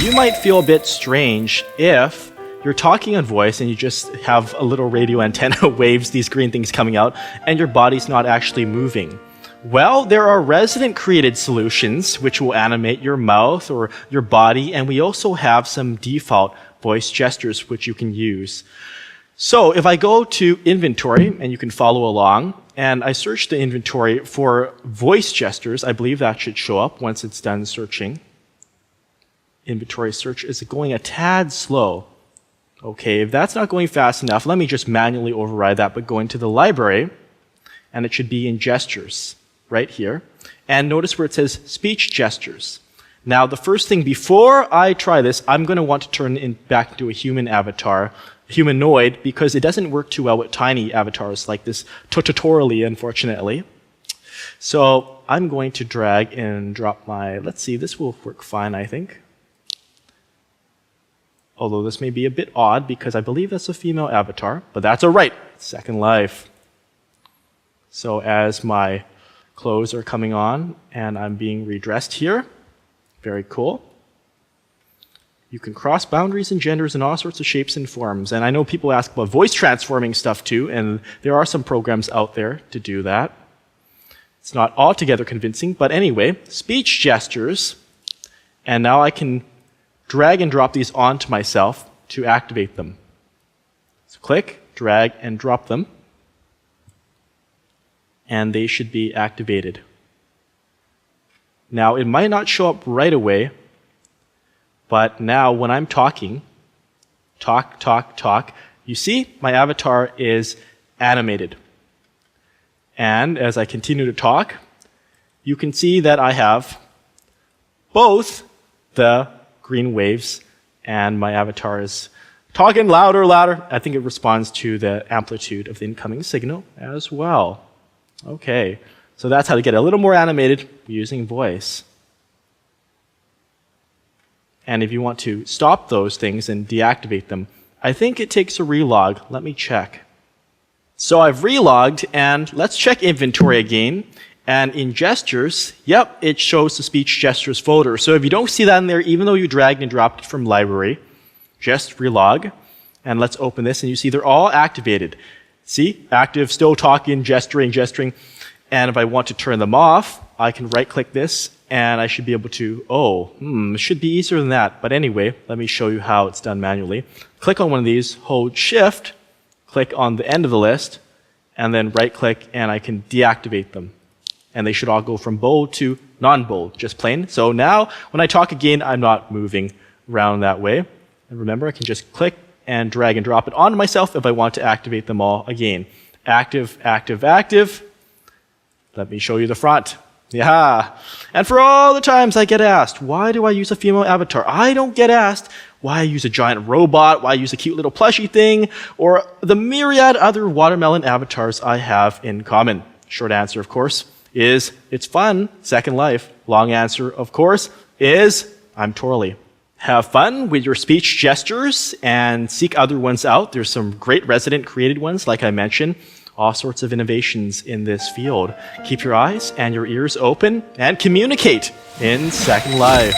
you might feel a bit strange if you're talking on voice and you just have a little radio antenna waves, these green things coming out, and your body's not actually moving. Well, there are resident created solutions which will animate your mouth or your body, and we also have some default voice gestures which you can use. So if I go to inventory, and you can follow along, and I search the inventory for voice gestures, I believe that should show up once it's done searching. Inventory search is going a tad slow. Okay, if that's not going fast enough, let me just manually override that, but go into the library, and it should be in gestures, right here. And notice where it says speech gestures. Now, the first thing before I try this, I'm going to want to turn it back into a human avatar, humanoid, because it doesn't work too well with tiny avatars like this TuTORial, unfortunately. So I'm going to drag and drop my, let's see, this will work fine, I think. Although this may be a bit odd because I believe that's a female avatar, but that's all right. Second Life. So as my clothes are coming on and I'm being redressed here, very cool. You can cross boundaries and genders in all sorts of shapes and forms. And I know people ask about voice transforming stuff too, and there are some programs out there to do that. It's not altogether convincing, but anyway, speech gestures. And now I can drag and drop these onto myself to activate them. So click, drag, and drop them. And they should be activated. Now, it might not show up right away, but now when I'm talking, talk, you see my avatar is animated. And as I continue to talk, you can see that I have both the green waves and my avatar is talking louder. I think it responds to the amplitude of the incoming signal as well. Okay, so that's how to get a little more animated using voice. And if you want to stop those things and deactivate them, I think it takes a relog. Let me check. So I've relogged, and let's check inventory again. And in gestures, yep, it shows the speech gestures folder. So if you don't see that in there, even though you dragged and dropped it from library, just relog. And let's open this, and you see they're all activated. See? Active, still talking, gesturing. And if I want to turn them off, I can right-click this, and I should be able to, it should be easier than that. But anyway, let me show you how it's done manually. Click on one of these, hold Shift, click on the end of the list, and then right-click, and I can deactivate them. And they should all go from bold to non-bold, just plain. So now, when I talk again, I'm not moving around that way. And remember, I can just click and drag and drop it onto myself if I want to activate them all again. Active. Let me show you the front. Yeah. And for all the times I get asked, why do I use a female avatar? I don't get asked why I use a giant robot, why I use a cute little plushie thing, or the myriad other watermelon avatars I have in common. Short answer, of course, is it's fun, Second Life. Long answer, of course, is I'm Torley. Have fun with your speech gestures and seek other ones out. There's some great resident created ones, like I mentioned. All sorts of innovations in this field. Keep your eyes and your ears open and communicate in Second Life.